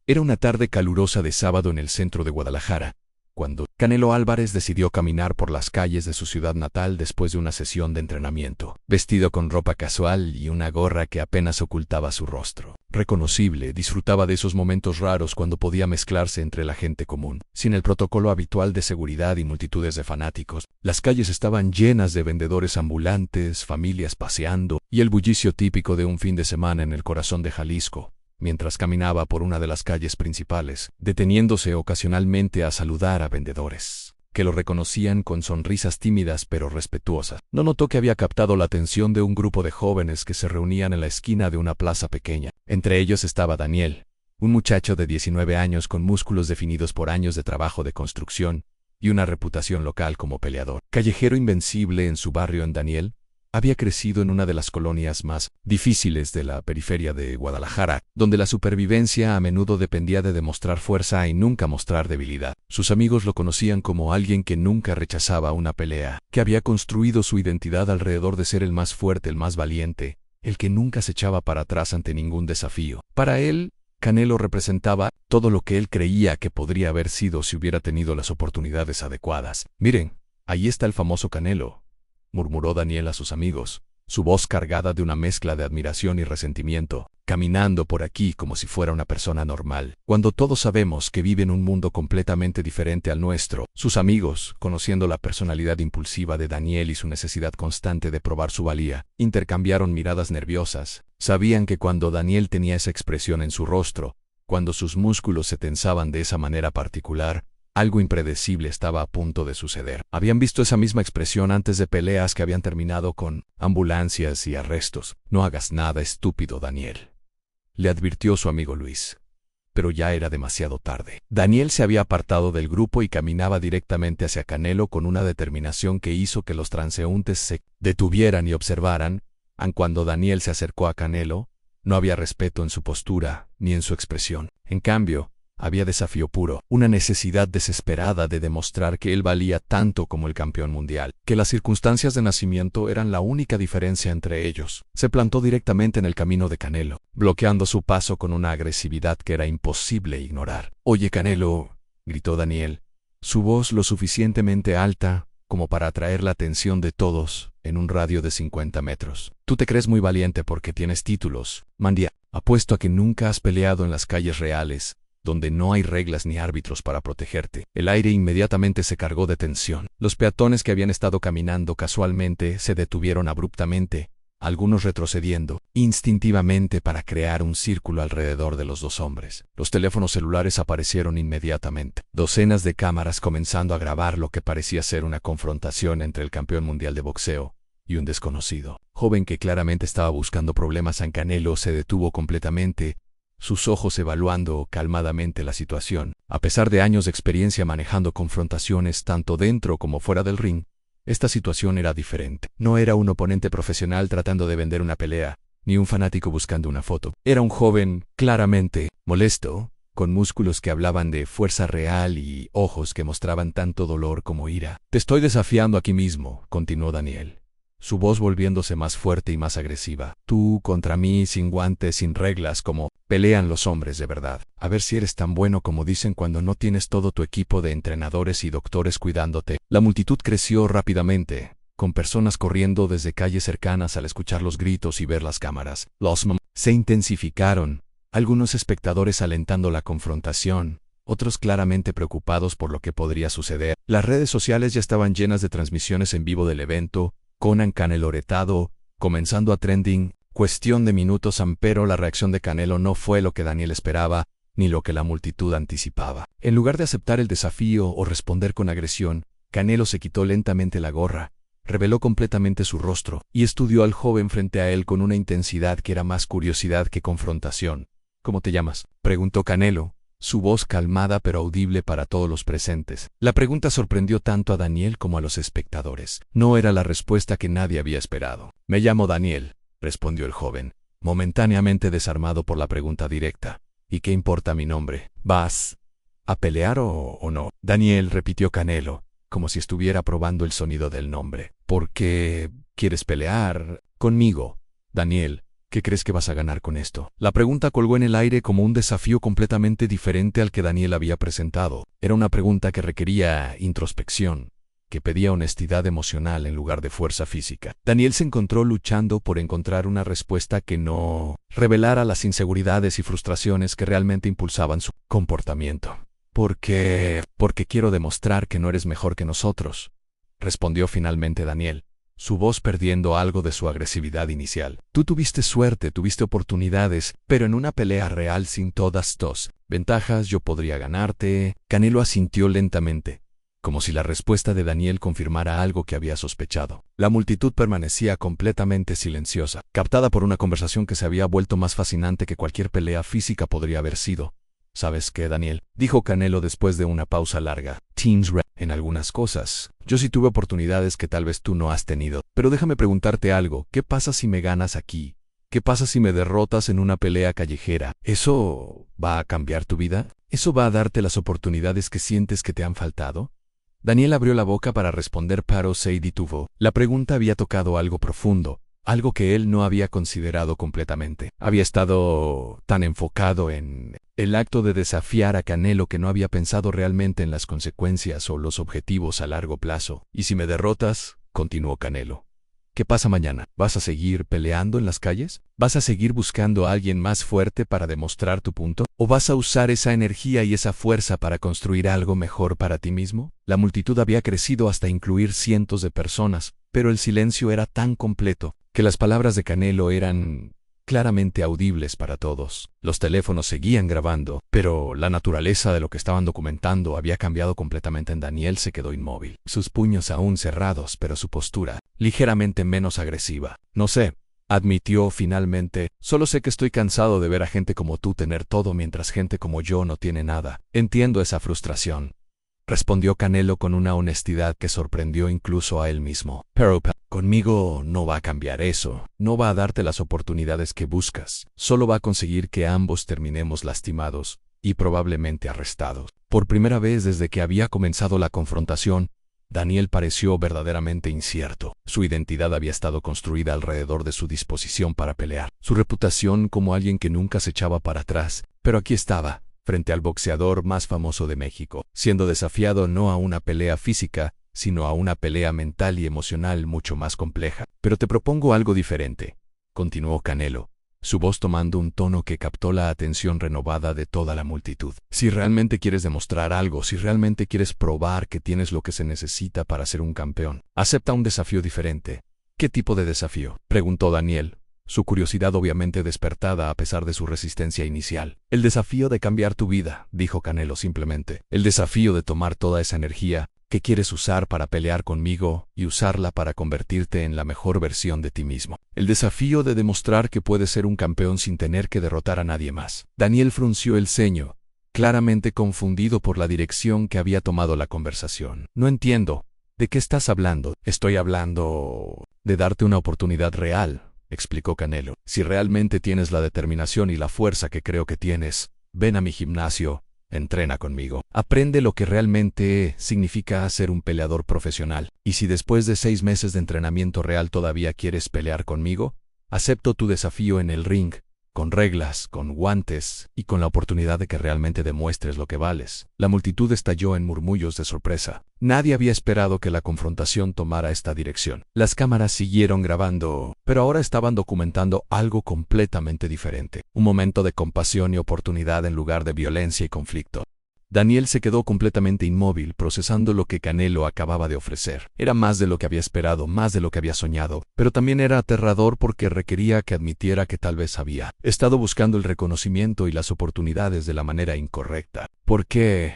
Era una tarde calurosa de sábado en el centro de Guadalajara, cuando Canelo Álvarez decidió caminar por las calles de su ciudad natal después de una sesión de entrenamiento, vestido con ropa casual y una gorra que apenas ocultaba su rostro. Reconocible, disfrutaba de esos momentos raros cuando podía mezclarse entre la gente común, sin el protocolo habitual de seguridad y multitudes de fanáticos. Las calles estaban llenas de vendedores ambulantes, familias paseando y el bullicio típico de un fin de semana en el corazón de Jalisco. Mientras caminaba por una de las calles principales, deteniéndose ocasionalmente a saludar a vendedores, que lo reconocían con sonrisas tímidas pero respetuosas. No notó que había captado la atención de un grupo de jóvenes que se reunían en la esquina de una plaza pequeña. Entre ellos estaba Daniel, un muchacho de 19 años con músculos definidos por años de trabajo de construcción y una reputación local como peleador. Callejero invencible en su barrio en Daniel, había crecido en una de las colonias más difíciles de la periferia de Guadalajara, donde la supervivencia a menudo dependía de demostrar fuerza y nunca mostrar debilidad. Sus amigos lo conocían como alguien que nunca rechazaba una pelea, que había construido su identidad alrededor de ser el más fuerte, el más valiente, el que nunca se echaba para atrás ante ningún desafío. Para él, Canelo representaba todo lo que él creía que podría haber sido si hubiera tenido las oportunidades adecuadas. «Miren, ahí está el famoso Canelo», murmuró Daniel a sus amigos, su voz cargada de una mezcla de admiración y resentimiento, caminando por aquí como si fuera una persona normal, cuando todos sabemos que vive en un mundo completamente diferente al nuestro. Sus amigos, conociendo la personalidad impulsiva de Daniel y su necesidad constante de probar su valía, intercambiaron miradas nerviosas. Sabían que cuando Daniel tenía esa expresión en su rostro, cuando sus músculos se tensaban de esa manera particular, algo impredecible estaba a punto de suceder. Habían visto esa misma expresión antes de peleas que habían terminado con ambulancias y arrestos. «No hagas nada, estúpido, Daniel», le advirtió su amigo Luis. Pero ya era demasiado tarde. Daniel se había apartado del grupo y caminaba directamente hacia Canelo con una determinación que hizo que los transeúntes se detuvieran y observaran. Aun cuando Daniel se acercó a Canelo, no había respeto en su postura ni en su expresión. En cambio, había desafío puro, una necesidad desesperada de demostrar que él valía tanto como el campeón mundial, que las circunstancias de nacimiento eran la única diferencia entre ellos. Se plantó directamente en el camino de Canelo, bloqueando su paso con una agresividad que era imposible ignorar. «Oye, Canelo», gritó Daniel, su voz lo suficientemente alta como para atraer la atención de todos en un radio de 50 metros. «Tú te crees muy valiente porque tienes títulos, Mandia. Apuesto a que nunca has peleado en las calles reales, donde no hay reglas ni árbitros para protegerte». El aire inmediatamente se cargó de tensión. Los peatones que habían estado caminando casualmente se detuvieron abruptamente, algunos retrocediendo instintivamente para crear un círculo alrededor de los dos hombres. Los teléfonos celulares aparecieron inmediatamente, docenas de cámaras comenzando a grabar lo que parecía ser una confrontación entre el campeón mundial de boxeo y un desconocido. Joven que claramente estaba buscando problemas a Canelo se detuvo completamente, sus ojos evaluando calmadamente la situación. A pesar de años de experiencia manejando confrontaciones tanto dentro como fuera del ring, esta situación era diferente. No era un oponente profesional tratando de vender una pelea, ni un fanático buscando una foto. Era un joven, claramente, molesto, con músculos que hablaban de fuerza real y ojos que mostraban tanto dolor como ira. «Te estoy desafiando aquí mismo», continuó Daniel, su voz volviéndose más fuerte y más agresiva. «Tú contra mí, sin guantes, sin reglas, como pelean los hombres de verdad. A ver si eres tan bueno como dicen cuando no tienes todo tu equipo de entrenadores y doctores cuidándote». La multitud creció rápidamente, con personas corriendo desde calles cercanas al escuchar los gritos y ver las cámaras. Los se intensificaron, algunos espectadores alentando la confrontación, otros claramente preocupados por lo que podría suceder. Las redes sociales ya estaban llenas de transmisiones en vivo del evento, con Canelo retado, comenzando a trending. Cuestión de minutos, pero la reacción de Canelo no fue lo que Daniel esperaba, ni lo que la multitud anticipaba. En lugar de aceptar el desafío o responder con agresión, Canelo se quitó lentamente la gorra, reveló completamente su rostro, y estudió al joven frente a él con una intensidad que era más curiosidad que confrontación. «¿Cómo te llamas?», preguntó Canelo, su voz calmada pero audible para todos los presentes. La pregunta sorprendió tanto a Daniel como a los espectadores. No era la respuesta que nadie había esperado. «Me llamo Daniel», respondió el joven, momentáneamente desarmado por la pregunta directa. «¿Y qué importa mi nombre? ¿Vas a pelear o no?». «Daniel», repitió Canelo, como si estuviera probando el sonido del nombre. «¿Por qué quieres pelear conmigo, Daniel?». ¿Qué crees que vas a ganar con esto? La pregunta colgó en el aire como un desafío completamente diferente al que Daniel había presentado. Era una pregunta que requería introspección, que pedía honestidad emocional en lugar de fuerza física. Daniel se encontró luchando por encontrar una respuesta que no revelara las inseguridades y frustraciones que realmente impulsaban su comportamiento. Porque quiero demostrar que no eres mejor que nosotros, respondió finalmente Daniel, su voz perdiendo algo de su agresividad inicial. Tú tuviste suerte, tuviste oportunidades, pero en una pelea real sin todas tus ventajas yo podría ganarte. Canelo asintió lentamente, como si la respuesta de Daniel confirmara algo que había sospechado. La multitud permanecía completamente silenciosa, captada por una conversación que se había vuelto más fascinante que cualquier pelea física podría haber sido. ¿Sabes qué, Daniel?, dijo Canelo después de una pausa larga. En algunas cosas, yo sí tuve oportunidades que tal vez tú no has tenido. Pero déjame preguntarte algo, ¿qué pasa si me ganas aquí? ¿Qué pasa si me derrotas en una pelea callejera? ¿Eso va a cambiar tu vida? ¿Eso va a darte las oportunidades que sientes que te han faltado? Daniel abrió la boca para responder, pero se detuvo. La pregunta había tocado algo profundo, algo que él no había considerado completamente. Había estado tan enfocado en el acto de desafiar a Canelo que no había pensado realmente en las consecuencias o los objetivos a largo plazo. ¿Y si me derrotas?, continuó Canelo. ¿Qué pasa mañana? ¿Vas a seguir peleando en las calles? ¿Vas a seguir buscando a alguien más fuerte para demostrar tu punto? ¿O vas a usar esa energía y esa fuerza para construir algo mejor para ti mismo? La multitud había crecido hasta incluir cientos de personas, pero el silencio era tan completo que las palabras de Canelo eran claramente audibles para todos. Los teléfonos seguían grabando, pero la naturaleza de lo que estaban documentando había cambiado completamente. Daniel se quedó inmóvil, sus puños aún cerrados, pero su postura ligeramente menos agresiva. No sé, admitió finalmente, solo sé que estoy cansado de ver a gente como tú tener todo mientras gente como yo no tiene nada. Entiendo esa frustración, respondió Canelo con una honestidad que sorprendió incluso a él mismo. Pero conmigo no va a cambiar eso, no va a darte las oportunidades que buscas, solo va a conseguir que ambos terminemos lastimados y probablemente arrestados. Por primera vez desde que había comenzado la confrontación, Daniel pareció verdaderamente incierto. Su identidad había estado construida alrededor de su disposición para pelear, su reputación como alguien que nunca se echaba para atrás, pero aquí estaba, frente al boxeador más famoso de México, siendo desafiado no a una pelea física, sino a una pelea mental y emocional mucho más compleja. Pero te propongo algo diferente, continuó Canelo, su voz tomando un tono que captó la atención renovada de toda la multitud. Si realmente quieres demostrar algo, si realmente quieres probar que tienes lo que se necesita para ser un campeón, acepta un desafío diferente. ¿Qué tipo de desafío?, preguntó Daniel, su curiosidad obviamente despertada a pesar de su resistencia inicial. El desafío de cambiar tu vida, dijo Canelo simplemente. El desafío de tomar toda esa energía que quieres usar para pelear conmigo y usarla para convertirte en la mejor versión de ti mismo. El desafío de demostrar que puedes ser un campeón sin tener que derrotar a nadie más. Daniel frunció el ceño, claramente confundido por la dirección que había tomado la conversación. No entiendo. ¿De qué estás hablando? Estoy hablando de darte una oportunidad real, explicó Canelo. Si realmente tienes la determinación y la fuerza que creo que tienes, ven a mi gimnasio, entrena conmigo. Aprende lo que realmente significa ser un peleador profesional. Y si después de 6 meses de entrenamiento real todavía quieres pelear conmigo, acepto tu desafío en el ring, con reglas, con guantes y con la oportunidad de que realmente demuestres lo que vales. La multitud estalló en murmullos de sorpresa. Nadie había esperado que la confrontación tomara esta dirección. Las cámaras siguieron grabando, pero ahora estaban documentando algo completamente diferente. Un momento de compasión y oportunidad en lugar de violencia y conflicto. Daniel se quedó completamente inmóvil, procesando lo que Canelo acababa de ofrecer. Era más de lo que había esperado, más de lo que había soñado, pero también era aterrador porque requería que admitiera que tal vez había estado buscando el reconocimiento y las oportunidades de la manera incorrecta. ¿Por qué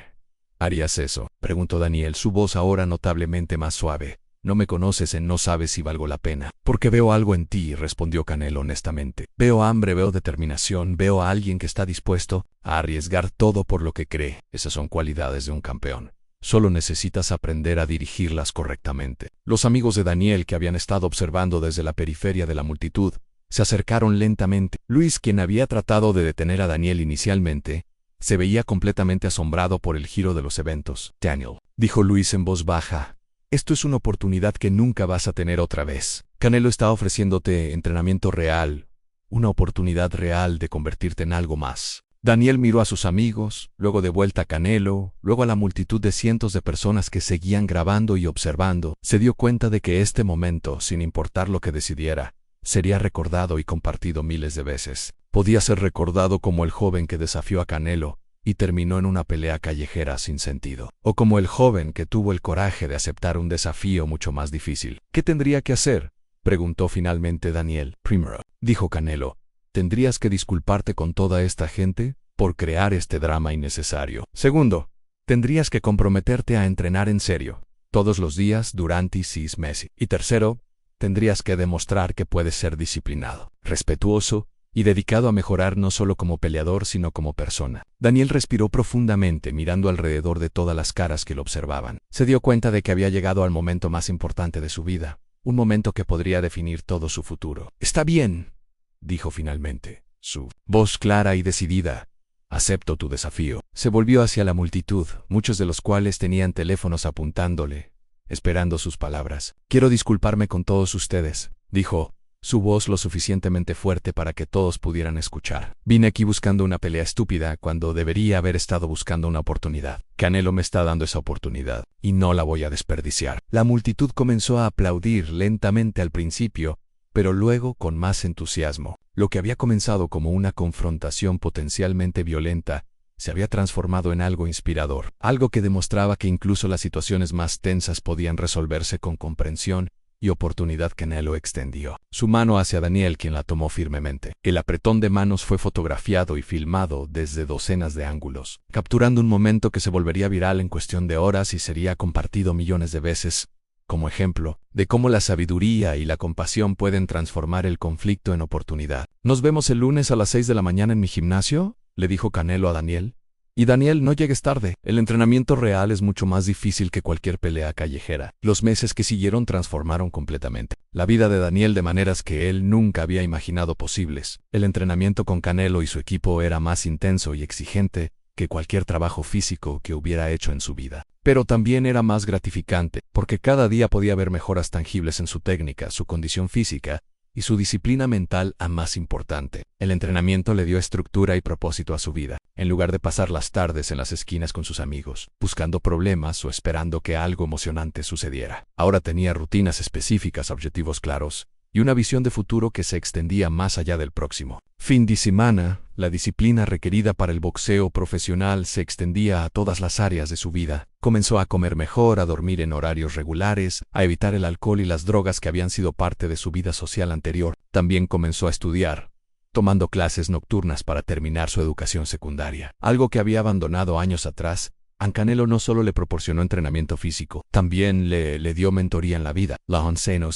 harías eso?, preguntó Daniel, su voz ahora notablemente más suave. No me conoces y no sabes si valgo la pena. Porque veo algo en ti, respondió Canelo honestamente. Veo hambre, veo determinación, veo a alguien que está dispuesto a arriesgar todo por lo que cree. Esas son cualidades de un campeón. Solo necesitas aprender a dirigirlas correctamente. Los amigos de Daniel, que habían estado observando desde la periferia de la multitud, se acercaron lentamente. Luis, quien había tratado de detener a Daniel inicialmente, se veía completamente asombrado por el giro de los eventos. Daniel, dijo Luis en voz baja, esto es una oportunidad que nunca vas a tener otra vez. Canelo está ofreciéndote entrenamiento real, una oportunidad real de convertirte en algo más. Daniel miró a sus amigos, luego de vuelta a Canelo, luego a la multitud de cientos de personas que seguían grabando y observando. Se dio cuenta de que este momento, sin importar lo que decidiera, sería recordado y compartido miles de veces. Podía ser recordado como el joven que desafió a Canelo y terminó en una pelea callejera sin sentido, o como el joven que tuvo el coraje de aceptar un desafío mucho más difícil. ¿Qué tendría que hacer?, preguntó finalmente Daniel. Primero, dijo Canelo, tendrías que disculparte con toda esta gente por crear este drama innecesario. Segundo, tendrías que comprometerte a entrenar en serio, todos los días durante 6 meses. Y tercero, tendrías que demostrar que puedes ser disciplinado, respetuoso y dedicado a mejorar no solo como peleador sino como persona. Daniel respiró profundamente mirando alrededor de todas las caras que lo observaban. Se dio cuenta de que había llegado al momento más importante de su vida, un momento que podría definir todo su futuro. Está bien, dijo finalmente, su voz clara y decidida. Acepto tu desafío. Se volvió hacia la multitud, muchos de los cuales tenían teléfonos apuntándole, esperando sus palabras. Quiero disculparme con todos ustedes, dijo, su voz lo suficientemente fuerte para que todos pudieran escuchar. Vine aquí buscando una pelea estúpida cuando debería haber estado buscando una oportunidad. Canelo me está dando esa oportunidad, y no la voy a desperdiciar. La multitud comenzó a aplaudir lentamente al principio, pero luego con más entusiasmo. Lo que había comenzado como una confrontación potencialmente violenta, se había transformado en algo inspirador, algo que demostraba que incluso las situaciones más tensas podían resolverse con comprensión y oportunidad. Canelo extendió su mano hacia Daniel, quien la tomó firmemente. El apretón de manos fue fotografiado y filmado desde docenas de ángulos, capturando un momento que se volvería viral en cuestión de horas y sería compartido millones de veces, como ejemplo de cómo la sabiduría y la compasión pueden transformar el conflicto en oportunidad. ¿Nos vemos el lunes a las 6 de la mañana en mi gimnasio?, le dijo Canelo a Daniel. Y Daniel, no llegues tarde. El entrenamiento real es mucho más difícil que cualquier pelea callejera. Los meses que siguieron transformaron completamente la vida de Daniel de maneras que él nunca había imaginado posibles. El entrenamiento con Canelo y su equipo era más intenso y exigente que cualquier trabajo físico que hubiera hecho en su vida. Pero también era más gratificante, porque cada día podía ver mejoras tangibles en su técnica, su condición física y su disciplina mental. A más importante, el entrenamiento le dio estructura y propósito a su vida. En lugar de pasar las tardes en las esquinas con sus amigos, buscando problemas o esperando que algo emocionante sucediera, ahora tenía rutinas específicas, objetivos claros y una visión de futuro que se extendía más allá del próximo fin de semana. La disciplina requerida para el boxeo profesional se extendía a todas las áreas de su vida. Comenzó a comer mejor, a dormir en horarios regulares, a evitar el alcohol y las drogas que habían sido parte de su vida social anterior. También comenzó a estudiar, tomando clases nocturnas para terminar su educación secundaria, algo que había abandonado años atrás. A Canelo no solo le proporcionó entrenamiento físico, también le dio mentoría en la vida. La enseñó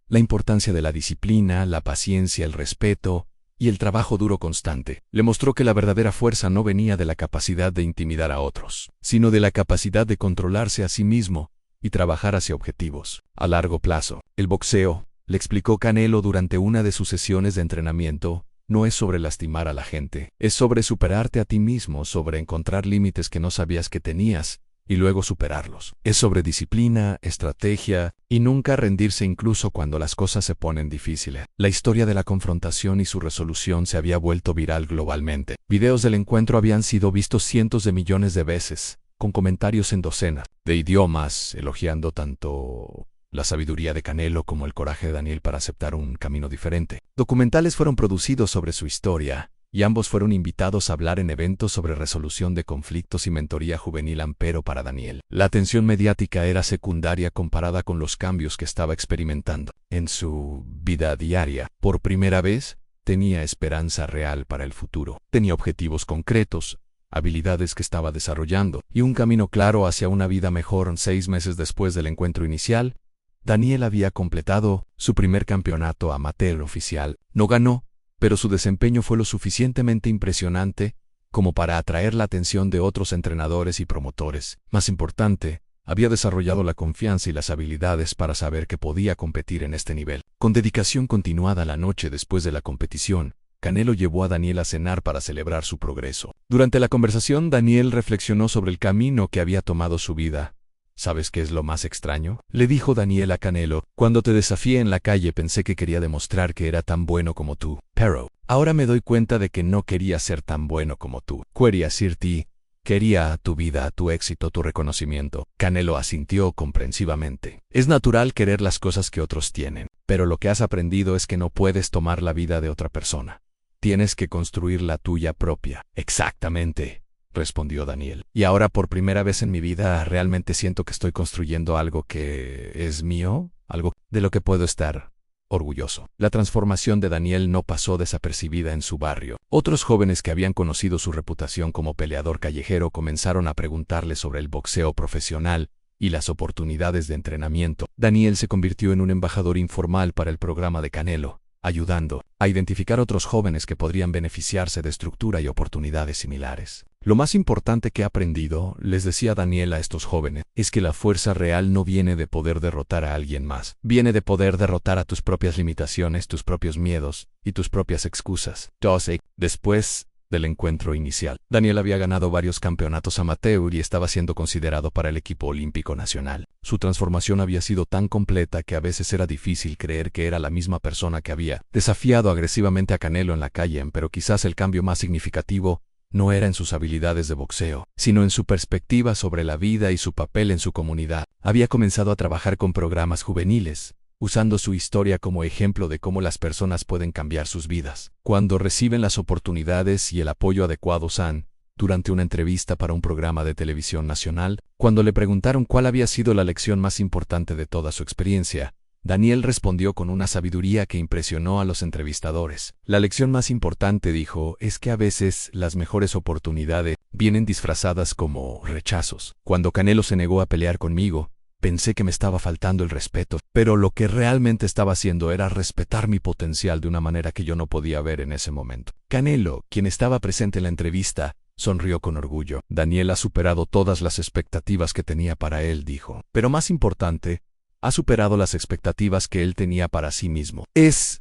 la importancia de la disciplina, la paciencia, el respeto y el trabajo duro constante. Le mostró que la verdadera fuerza no venía de la capacidad de intimidar a otros, sino de la capacidad de controlarse a sí mismo y trabajar hacia objetivos a largo plazo. El boxeo, le explicó Canelo durante una de sus sesiones de entrenamiento, no es sobre lastimar a la gente, es sobre superarte a ti mismo, sobre encontrar límites que no sabías que tenías y luego superarlos. Es sobre disciplina, estrategia y nunca rendirse incluso cuando las cosas se ponen difíciles. La historia de la confrontación y su resolución se había vuelto viral globalmente. Videos del encuentro habían sido vistos cientos de millones de veces, con comentarios en docenas de idiomas, elogiando tanto la sabiduría de Canelo como el coraje de Daniel para aceptar un camino diferente. Documentales fueron producidos sobre su historia, y ambos fueron invitados a hablar en eventos sobre resolución de conflictos y mentoría juvenil. Pero para Daniel, la atención mediática era secundaria comparada con los cambios que estaba experimentando en su vida diaria. Por primera vez, tenía esperanza real para el futuro. Tenía objetivos concretos, habilidades que estaba desarrollando, y un camino claro hacia una vida mejor. 6 meses después del encuentro inicial, Daniel había completado su primer campeonato amateur oficial. No ganó, pero su desempeño fue lo suficientemente impresionante como para atraer la atención de otros entrenadores y promotores. Más importante, había desarrollado la confianza y las habilidades para saber que podía competir en este nivel. Con dedicación continuada la noche después de la competición, Canelo llevó a Daniel a cenar para celebrar su progreso. Durante la conversación, Daniel reflexionó sobre el camino que había tomado su vida. ¿Sabes qué es lo más extraño?, le dijo Daniel a Canelo. Cuando te desafié en la calle pensé que quería demostrar que era tan bueno como tú. Pero Ahora me doy cuenta de que no quería ser tan bueno como tú. Quería ser ti. Quería tu vida, tu éxito, tu reconocimiento. Canelo asintió comprensivamente. Es natural querer las cosas que otros tienen, pero lo que has aprendido es que no puedes tomar la vida de otra persona. Tienes que construir la tuya propia. Exactamente, respondió Daniel. Y ahora por primera vez en mi vida realmente siento que estoy construyendo algo que es mío, algo de lo que puedo estar orgulloso. La transformación de Daniel no pasó desapercibida en su barrio. Otros jóvenes que habían conocido su reputación como peleador callejero comenzaron a preguntarle sobre el boxeo profesional y las oportunidades de entrenamiento. Daniel se convirtió en un embajador informal para el programa de Canelo, ayudando a identificar otros jóvenes que podrían beneficiarse de estructura y oportunidades similares. Lo más importante que he aprendido, les decía Daniel a estos jóvenes, es que la fuerza real no viene de poder derrotar a alguien más. Viene de poder derrotar a tus propias limitaciones, tus propios miedos y tus propias excusas. Después del encuentro inicial, Daniel había ganado varios campeonatos amateur y estaba siendo considerado para el equipo olímpico nacional. Su transformación había sido tan completa que a veces era difícil creer que era la misma persona que había desafiado agresivamente a Canelo en la calle, pero quizás el cambio más significativo no era en sus habilidades de boxeo, sino en su perspectiva sobre la vida y su papel en su comunidad. Había comenzado a trabajar con programas juveniles, usando su historia como ejemplo de cómo las personas pueden cambiar sus vidas cuando reciben las oportunidades y el apoyo adecuados. Durante una entrevista para un programa de televisión nacional, cuando le preguntaron cuál había sido la lección más importante de toda su experiencia, Daniel respondió con una sabiduría que impresionó a los entrevistadores. La lección más importante, dijo, es que a veces las mejores oportunidades vienen disfrazadas como rechazos. Cuando Canelo se negó a pelear conmigo, pensé que me estaba faltando el respeto, pero lo que realmente estaba haciendo era respetar mi potencial de una manera que yo no podía ver en ese momento. Canelo, quien estaba presente en la entrevista, sonrió con orgullo. Daniel ha superado todas las expectativas que tenía para él, dijo. Pero más importante, ha superado las expectativas que él tenía para sí mismo. Es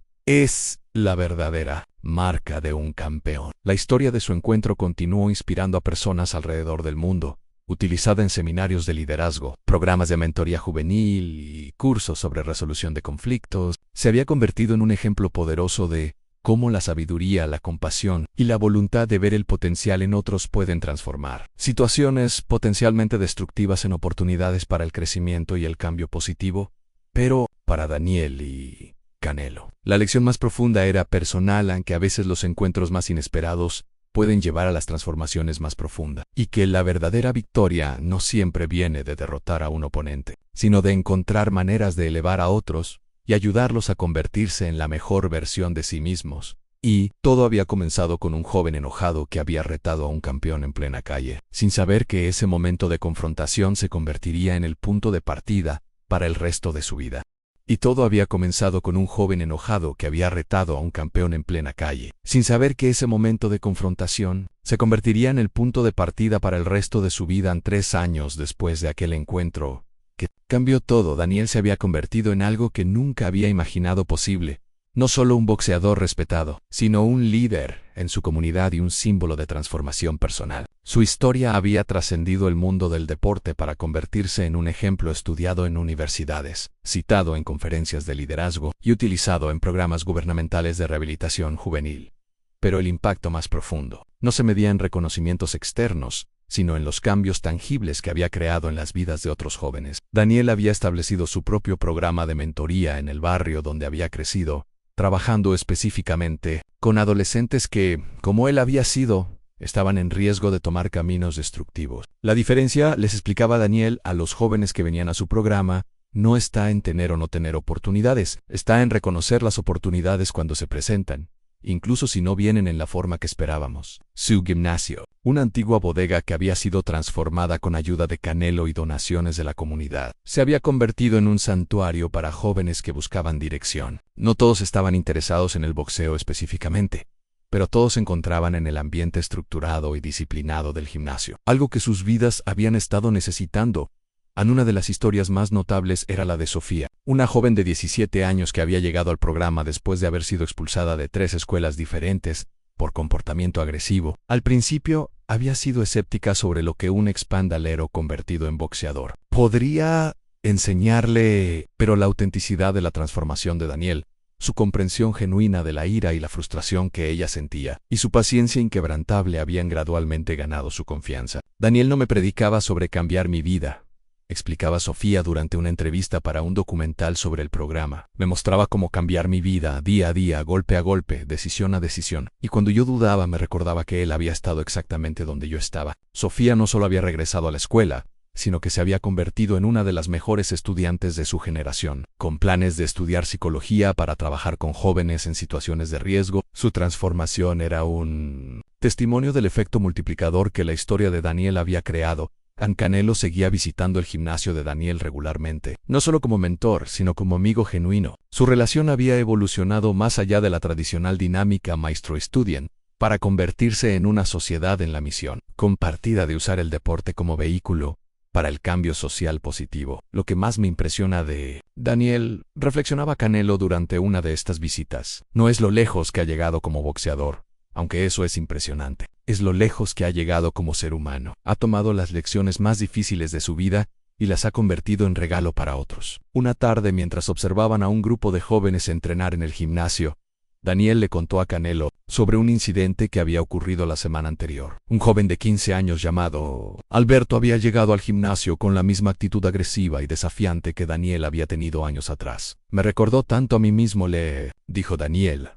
la verdadera marca de un campeón. La historia de su encuentro continuó inspirando a personas alrededor del mundo, utilizada en seminarios de liderazgo, programas de mentoría juvenil y cursos sobre resolución de conflictos. Se había convertido en un ejemplo poderoso de cómo la sabiduría, la compasión y la voluntad de ver el potencial en otros pueden transformar situaciones potencialmente destructivas en oportunidades para el crecimiento y el cambio positivo. Pero para Daniel y Canelo, la lección más profunda era personal, aunque a veces los encuentros más inesperados pueden llevar a las transformaciones más profundas, y que la verdadera victoria no siempre viene de derrotar a un oponente, sino de encontrar maneras de elevar a otros y ayudarlos a convertirse en la mejor versión de sí mismos. Y todo había comenzado con un joven enojado que había retado a un campeón en plena calle, sin saber que ese momento de confrontación se convertiría en el punto de partida para el resto de su vida. Y todo había comenzado con un joven enojado que había retado a un campeón en plena calle, sin saber que ese momento de confrontación se convertiría en el punto de partida para el resto de su vida. 3 años después de aquel encuentro, que cambió todo, Daniel se había convertido en algo que nunca había imaginado posible. No solo un boxeador respetado, sino un líder en su comunidad y un símbolo de transformación personal. Su historia había trascendido el mundo del deporte para convertirse en un ejemplo estudiado en universidades, citado en conferencias de liderazgo y utilizado en programas gubernamentales de rehabilitación juvenil. Pero el impacto más profundo no se medía en reconocimientos externos, sino en los cambios tangibles que había creado en las vidas de otros jóvenes. Daniel había establecido su propio programa de mentoría en el barrio donde había crecido, trabajando específicamente con adolescentes que, como él había sido, estaban en riesgo de tomar caminos destructivos. La diferencia, les explicaba Daniel a los jóvenes que venían a su programa, no está en tener o no tener oportunidades, está en reconocer las oportunidades cuando se presentan, incluso si no vienen en la forma que esperábamos. Su gimnasio, una antigua bodega que había sido transformada con ayuda de Canelo y donaciones de la comunidad, se había convertido en un santuario para jóvenes que buscaban dirección. No todos estaban interesados en el boxeo específicamente, pero todos se encontraban en el ambiente estructurado y disciplinado del gimnasio, algo que sus vidas habían estado necesitando. Una de las historias más notables era la de Sofía, una joven de 17 años que había llegado al programa después de haber sido expulsada de 3 escuelas diferentes por comportamiento agresivo. Al principio, había sido escéptica sobre lo que un expandalero convertido en boxeador podría enseñarle, pero la autenticidad de la transformación de Daniel su comprensión genuina de la ira y la frustración que ella sentía, y su paciencia inquebrantable habían gradualmente ganado su confianza. Daniel no me predicaba sobre cambiar mi vida, explicaba Sofía durante una entrevista para un documental sobre el programa. Me mostraba cómo cambiar mi vida, día a día, golpe a golpe, decisión a decisión. Y cuando yo dudaba me recordaba que él había estado exactamente donde yo estaba. Sofía no solo había regresado a la escuela, sino que se había convertido en una de las mejores estudiantes de su generación, con planes de estudiar psicología para trabajar con jóvenes en situaciones de riesgo. Su transformación era un testimonio del efecto multiplicador que la historia de Daniel había creado. Canelo seguía visitando el gimnasio de Daniel regularmente, no solo como mentor, sino como amigo genuino. Su relación había evolucionado más allá de la tradicional dinámica maestro-estudiante, para convertirse en una sociedad en la misión compartida de usar el deporte como vehículo para el cambio social positivo. Lo que más me impresiona de Daniel, reflexionaba Canelo durante una de estas visitas, no es lo lejos que ha llegado como boxeador, aunque eso es impresionante. Es lo lejos que ha llegado como ser humano. Ha tomado las lecciones más difíciles de su vida y las ha convertido en regalo para otros. Una tarde, mientras observaban a un grupo de jóvenes entrenar en el gimnasio, Daniel le contó a Canelo sobre un incidente que había ocurrido la semana anterior. Un joven de 15 años llamado Alberto había llegado al gimnasio con la misma actitud agresiva y desafiante que Daniel había tenido años atrás. Me recordó tanto a mí mismo, le dijo Daniel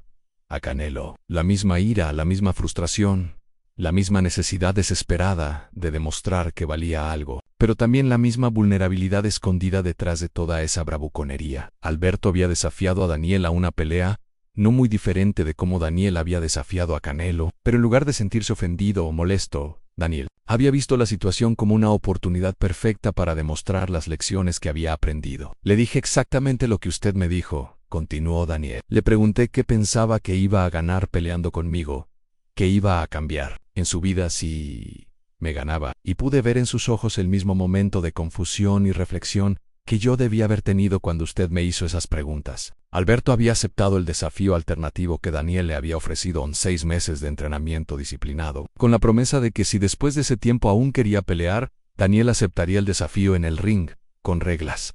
a Canelo. La misma ira, la misma frustración, la misma necesidad desesperada de demostrar que valía algo, pero también la misma vulnerabilidad escondida detrás de toda esa bravuconería. Alberto había desafiado a Daniel a una pelea, no muy diferente de cómo Daniel había desafiado a Canelo, pero en lugar de sentirse ofendido o molesto, Daniel había visto la situación como una oportunidad perfecta para demostrar las lecciones que había aprendido. Le dije exactamente lo que usted me dijo, continuó Daniel. Le pregunté qué pensaba que iba a ganar peleando conmigo, qué iba a cambiar en su vida si me ganaba, y pude ver en sus ojos el mismo momento de confusión y reflexión que yo debía haber tenido cuando usted me hizo esas preguntas. Alberto había aceptado el desafío alternativo que Daniel le había ofrecido en 6 meses de entrenamiento disciplinado, con la promesa de que si después de ese tiempo aún quería pelear, Daniel aceptaría el desafío en el ring, con reglas.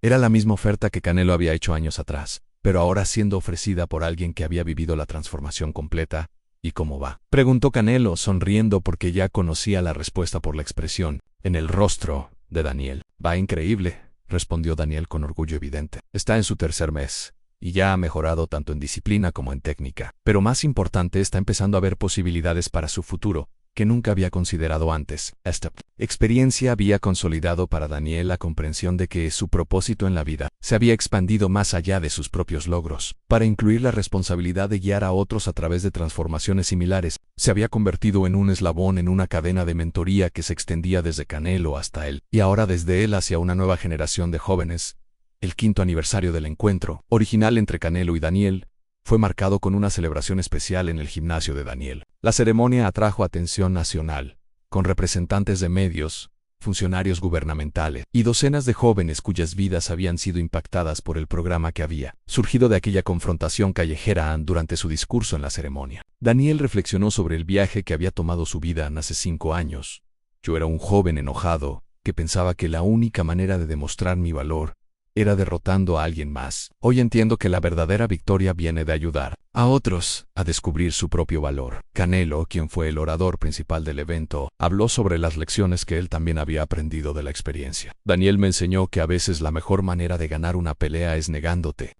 Era la misma oferta que Canelo había hecho años atrás, pero ahora siendo ofrecida por alguien que había vivido la transformación completa. ¿Y cómo va?, preguntó Canelo, sonriendo porque ya conocía la respuesta por la expresión en el rostro de Daniel. Va increíble, respondió Daniel con orgullo evidente. Está en su 3er mes, y ya ha mejorado tanto en disciplina como en técnica. Pero más importante, está empezando a ver posibilidades para su futuro, que nunca había considerado antes. Esta experiencia había consolidado para Daniel la comprensión de que su propósito en la vida se había expandido más allá de sus propios logros, para incluir la responsabilidad de guiar a otros a través de transformaciones similares. Se había convertido en un eslabón en una cadena de mentoría que se extendía desde Canelo hasta él, y ahora desde él hacia una nueva generación de jóvenes. El 5º aniversario del encuentro original entre Canelo y Daniel fue marcado con una celebración especial en el gimnasio de Daniel. La ceremonia atrajo atención nacional, con representantes de medios, funcionarios gubernamentales y docenas de jóvenes cuyas vidas habían sido impactadas por el programa que había surgido de aquella confrontación callejera durante su discurso en la ceremonia. Daniel reflexionó sobre el viaje que había tomado su vida hace 5 años. Yo era un joven enojado que pensaba que la única manera de demostrar mi valor era derrotando a alguien más. Hoy entiendo que la verdadera victoria viene de ayudar a otros a descubrir su propio valor. Canelo, quien fue el orador principal del evento, habló sobre las lecciones que él también había aprendido de la experiencia. Daniel me enseñó que a veces la mejor manera de ganar una pelea es negándote.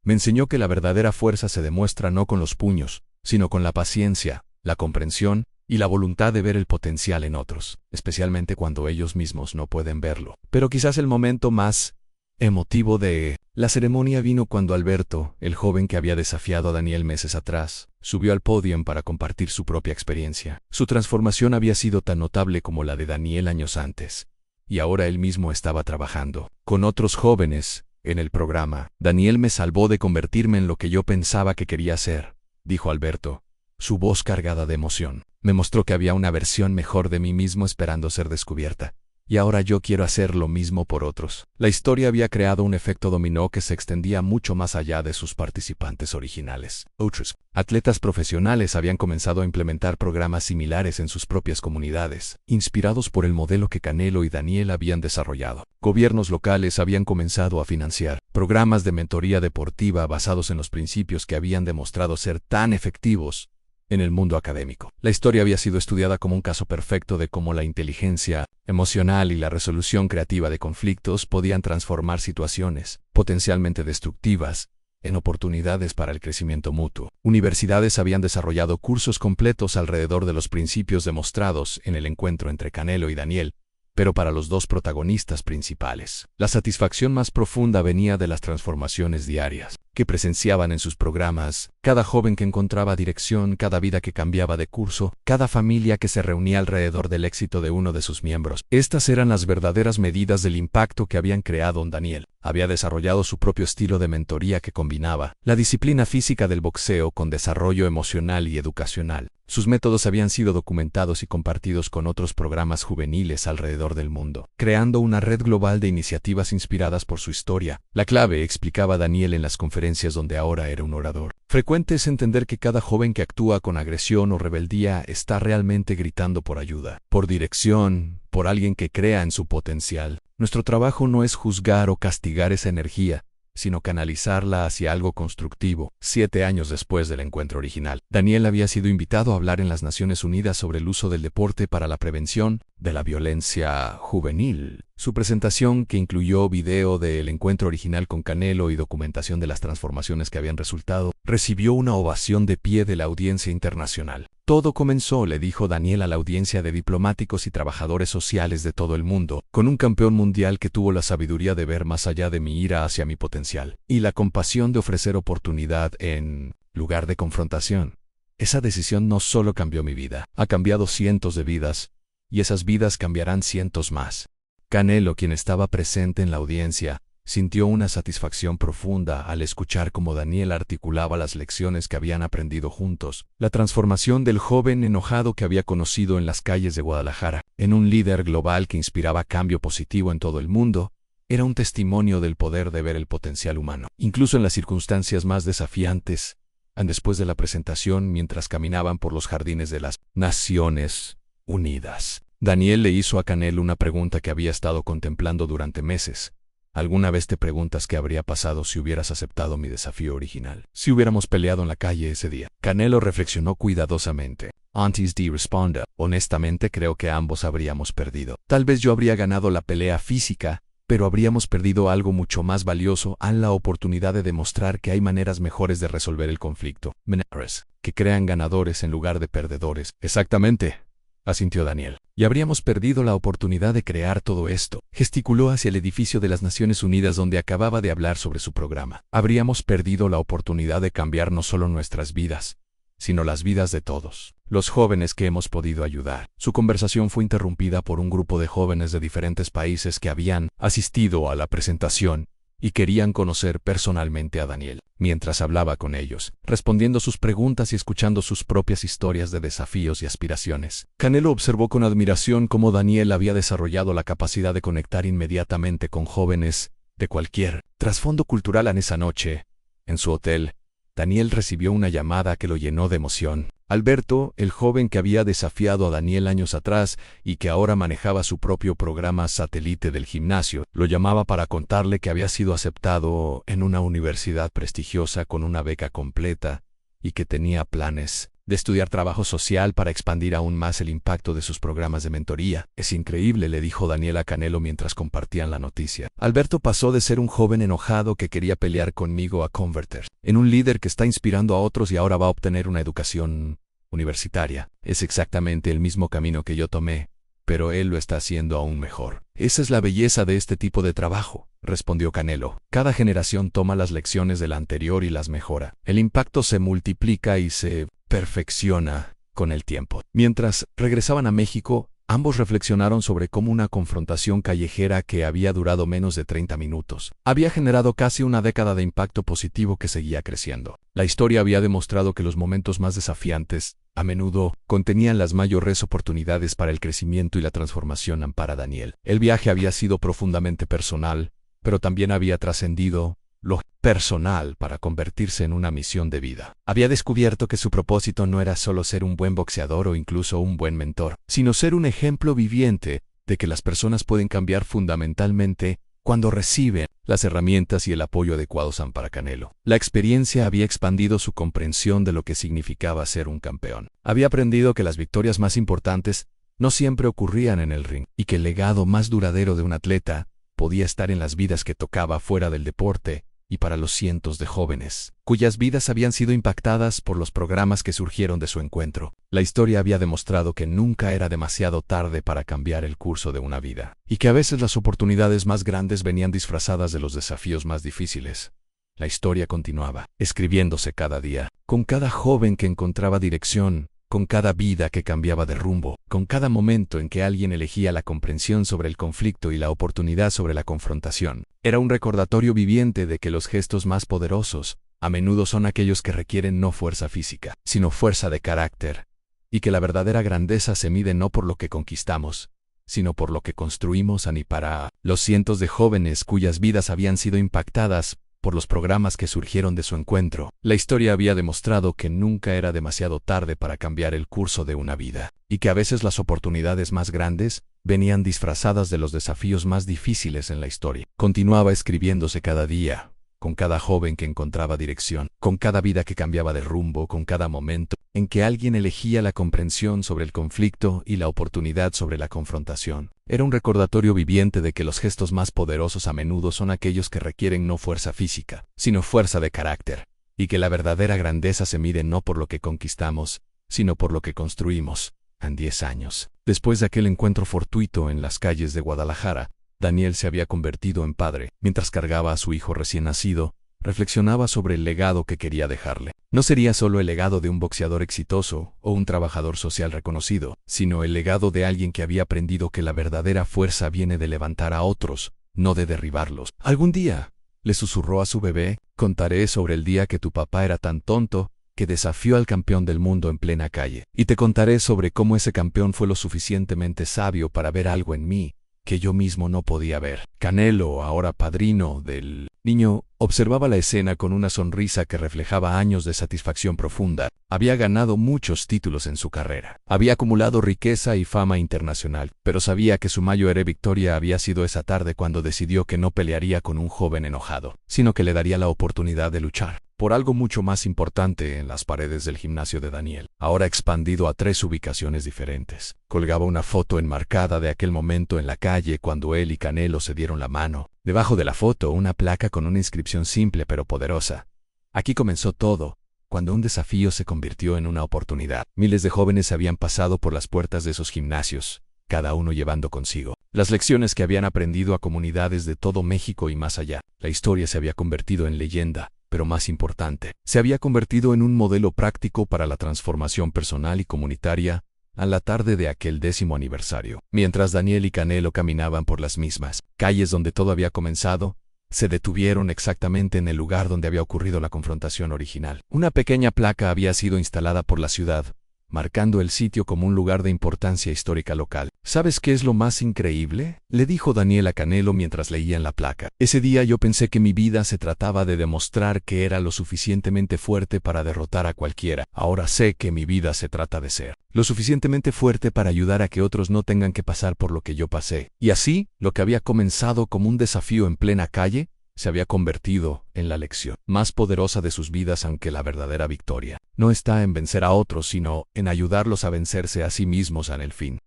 Me enseñó que la verdadera fuerza se demuestra no con los puños, sino con la paciencia, la comprensión y la voluntad de ver el potencial en otros, especialmente cuando ellos mismos no pueden verlo. Pero quizás el momento más emotivo de la ceremonia vino cuando Alberto, el joven que había desafiado a Daniel meses atrás, subió al podio para compartir su propia experiencia. Su transformación había sido tan notable como la de Daniel años antes, y ahora él mismo estaba trabajando con otros jóvenes en el programa. Daniel me salvó de convertirme en lo que yo pensaba que quería ser, dijo Alberto, su voz cargada de emoción. Me mostró que había una versión mejor de mí mismo esperando ser descubierta. y ahora yo quiero hacer lo mismo por otros. La historia había creado un efecto dominó que se extendía mucho más allá de sus participantes originales. Otros atletas profesionales habían comenzado a implementar programas similares en sus propias comunidades, inspirados por el modelo que Canelo y Daniel habían desarrollado. Gobiernos locales habían comenzado a financiar programas de mentoría deportiva basados en los principios que habían demostrado ser tan efectivos en el mundo académico. La historia había sido estudiada como un caso perfecto de cómo la inteligencia emocional y la resolución creativa de conflictos podían transformar situaciones potencialmente destructivas en oportunidades para el crecimiento mutuo. Universidades habían desarrollado cursos completos alrededor de los principios demostrados en el encuentro entre Canelo y Daniel, pero para los dos protagonistas principales, la satisfacción más profunda venía de las transformaciones diarias que presenciaban en sus programas, cada joven que encontraba dirección, cada vida que cambiaba de curso, cada familia que se reunía alrededor del éxito de uno de sus miembros. Estas eran las verdaderas medidas del impacto que habían creado en Daniel. Había desarrollado su propio estilo de mentoría que combinaba la disciplina física del boxeo con desarrollo emocional y educacional. Sus métodos habían sido documentados y compartidos con otros programas juveniles alrededor del mundo, creando una red global de iniciativas inspiradas por su historia. La clave, explicaba Daniel en las conferencias donde ahora era un orador, frecuente es entender que cada joven que actúa con agresión o rebeldía está realmente gritando por ayuda, por dirección, por alguien que crea en su potencial. Nuestro trabajo no es juzgar o castigar esa energía, sino canalizarla hacia algo constructivo. 7 años después del encuentro original, Daniel había sido invitado a hablar en las Naciones Unidas sobre el uso del deporte para la prevención de la violencia juvenil. Su presentación, que incluyó video del encuentro original con Canelo y documentación de las transformaciones que habían resultado, recibió una ovación de pie de la audiencia internacional. Todo comenzó, le dijo Daniel a la audiencia de diplomáticos y trabajadores sociales de todo el mundo, con un campeón mundial que tuvo la sabiduría de ver más allá de mi ira hacia mi potencial, y la compasión de ofrecer oportunidad en lugar de confrontación. Esa decisión no solo cambió mi vida, ha cambiado cientos de vidas, y esas vidas cambiarán cientos más. Canelo, quien estaba presente en la audiencia, sintió una satisfacción profunda al escuchar cómo Daniel articulaba las lecciones que habían aprendido juntos. La transformación del joven enojado que había conocido en las calles de Guadalajara, en un líder global que inspiraba cambio positivo en todo el mundo, era un testimonio del poder de ver el potencial humano, incluso en las circunstancias más desafiantes. Después de la presentación, mientras caminaban por los jardines de las Naciones Unidas, Daniel le hizo a Canelo una pregunta que había estado contemplando durante meses. ¿Alguna vez te preguntas qué habría pasado si hubieras aceptado mi desafío original? Si hubiéramos peleado en la calle ese día. Canelo reflexionó cuidadosamente. Antes de responder, honestamente creo que ambos habríamos perdido. Tal vez yo habría ganado la pelea física, pero habríamos perdido algo mucho más valioso, la oportunidad de demostrar que hay maneras mejores de resolver el conflicto. Maneras que crean ganadores en lugar de perdedores. Exactamente, asintió Daniel. Y habríamos perdido la oportunidad de crear todo esto. Gesticuló hacia el edificio de las Naciones Unidas donde acababa de hablar sobre su programa. Habríamos perdido la oportunidad de cambiar no solo nuestras vidas, sino las vidas de todos los jóvenes que hemos podido ayudar. Su conversación fue interrumpida por un grupo de jóvenes de diferentes países que habían asistido a la presentación y querían conocer personalmente a Daniel. Mientras hablaba con ellos, respondiendo sus preguntas y escuchando sus propias historias de desafíos y aspiraciones, Canelo observó con admiración cómo Daniel había desarrollado la capacidad de conectar inmediatamente con jóvenes de cualquier trasfondo cultural. Esa noche, en su hotel, Daniel recibió una llamada que lo llenó de emoción. Alberto, el joven que había desafiado a Daniel años atrás y que ahora manejaba su propio programa satélite del gimnasio, lo llamaba para contarle que había sido aceptado en una universidad prestigiosa con una beca completa y que tenía planes de estudiar trabajo social para expandir aún más el impacto de sus programas de mentoría. Es increíble, le dijo Daniel a Canelo mientras compartían la noticia. Alberto pasó de ser un joven enojado que quería pelear conmigo a convertirse en un líder que está inspirando a otros y ahora va a obtener una educación universitaria. Es exactamente el mismo camino que yo tomé, pero él lo está haciendo aún mejor. Esa es la belleza de este tipo de trabajo, respondió Canelo. Cada generación toma las lecciones de la anterior y las mejora. El impacto se multiplica y se perfecciona con el tiempo. Mientras regresaban a México, Ambos reflexionaron sobre cómo una confrontación callejera que había durado menos de 30 minutos había generado casi una década de impacto positivo que seguía creciendo. La historia había demostrado que los momentos más desafiantes, a menudo, contenían las mayores oportunidades para el crecimiento y la transformación para Daniel. El viaje había sido profundamente personal, pero también había trascendido lo personal para convertirse en una misión de vida. Había descubierto que su propósito no era solo ser un buen boxeador o incluso un buen mentor, sino ser un ejemplo viviente de que las personas pueden cambiar fundamentalmente cuando reciben las herramientas y el apoyo adecuados para Canelo. La experiencia había expandido su comprensión de lo que significaba ser un campeón. Había aprendido que las victorias más importantes no siempre ocurrían en el ring y que el legado más duradero de un atleta podía estar en las vidas que tocaba fuera del deporte y para los cientos de jóvenes, cuyas vidas habían sido impactadas por los programas que surgieron de su encuentro. La historia había demostrado que nunca era demasiado tarde para cambiar el curso de una vida, y que a veces las oportunidades más grandes venían disfrazadas de los desafíos más difíciles. La historia continuaba, escribiéndose cada día, con cada joven que encontraba dirección, con cada vida que cambiaba de rumbo, con cada momento en que alguien elegía la comprensión sobre el conflicto y la oportunidad sobre la confrontación. Era un recordatorio viviente de que los gestos más poderosos, a menudo son aquellos que requieren no fuerza física, sino fuerza de carácter, y que la verdadera grandeza se mide no por lo que conquistamos, sino por lo que construimos ni para los cientos de jóvenes cuyas vidas habían sido impactadas por los programas que surgieron de su encuentro. La historia había demostrado que nunca era demasiado tarde para cambiar el curso de una vida, y que a veces las oportunidades más grandes venían disfrazadas de los desafíos más difíciles en la historia. Continuaba escribiéndose cada día, con cada joven que encontraba dirección, con cada vida que cambiaba de rumbo, con cada momento en que alguien elegía la comprensión sobre el conflicto y la oportunidad sobre la confrontación. Era un recordatorio viviente de que los gestos más poderosos a menudo son aquellos que requieren no fuerza física, sino fuerza de carácter, y que la verdadera grandeza se mide no por lo que conquistamos, sino por lo que construimos. En 10 años, después de aquel encuentro fortuito en las calles de Guadalajara, Daniel se había convertido en padre. Mientras cargaba a su hijo recién nacido, reflexionaba sobre el legado que quería dejarle. No sería solo el legado de un boxeador exitoso o un trabajador social reconocido, sino el legado de alguien que había aprendido que la verdadera fuerza viene de levantar a otros, no de derribarlos. Algún día, le susurró a su bebé, contaré sobre el día que tu papá era tan tonto que desafió al campeón del mundo en plena calle. Y te contaré sobre cómo ese campeón fue lo suficientemente sabio para ver algo en mí que yo mismo no podía ver. Canelo, ahora padrino del niño, observaba la escena con una sonrisa que reflejaba años de satisfacción profunda. Había ganado muchos títulos en su carrera. Había acumulado riqueza y fama internacional, pero sabía que su mayor victoria había sido esa tarde cuando decidió que no pelearía con un joven enojado, sino que le daría la oportunidad de luchar por algo mucho más importante en las paredes del gimnasio de Daniel, ahora expandido a 3 ubicaciones diferentes. Colgaba una foto enmarcada de aquel momento en la calle cuando él y Canelo se dieron la mano. Debajo de la foto, una placa con una inscripción simple pero poderosa. Aquí comenzó todo, cuando un desafío se convirtió en una oportunidad. Miles de jóvenes habían pasado por las puertas de esos gimnasios, cada uno llevando consigo las lecciones que habían aprendido a comunidades de todo México y más allá. La historia se había convertido en leyenda, pero más importante, se había convertido en un modelo práctico para la transformación personal y comunitaria a la tarde de aquel 10º aniversario. Mientras Daniel y Canelo caminaban por las mismas calles donde todo había comenzado, se detuvieron exactamente en el lugar donde había ocurrido la confrontación original. Una pequeña placa había sido instalada por la ciudad, marcando el sitio como un lugar de importancia histórica local. ¿Sabes qué es lo más increíble?, le dijo Daniel a Canelo mientras leían la placa. Ese día yo pensé que mi vida se trataba de demostrar que era lo suficientemente fuerte para derrotar a cualquiera. Ahora sé que mi vida se trata de ser lo suficientemente fuerte para ayudar a que otros no tengan que pasar por lo que yo pasé. Y así, lo que había comenzado como un desafío en plena calle, se había convertido en la lección más poderosa de sus vidas, aunque la verdadera victoria no está en vencer a otros, sino en ayudarlos a vencerse a sí mismos en el fin.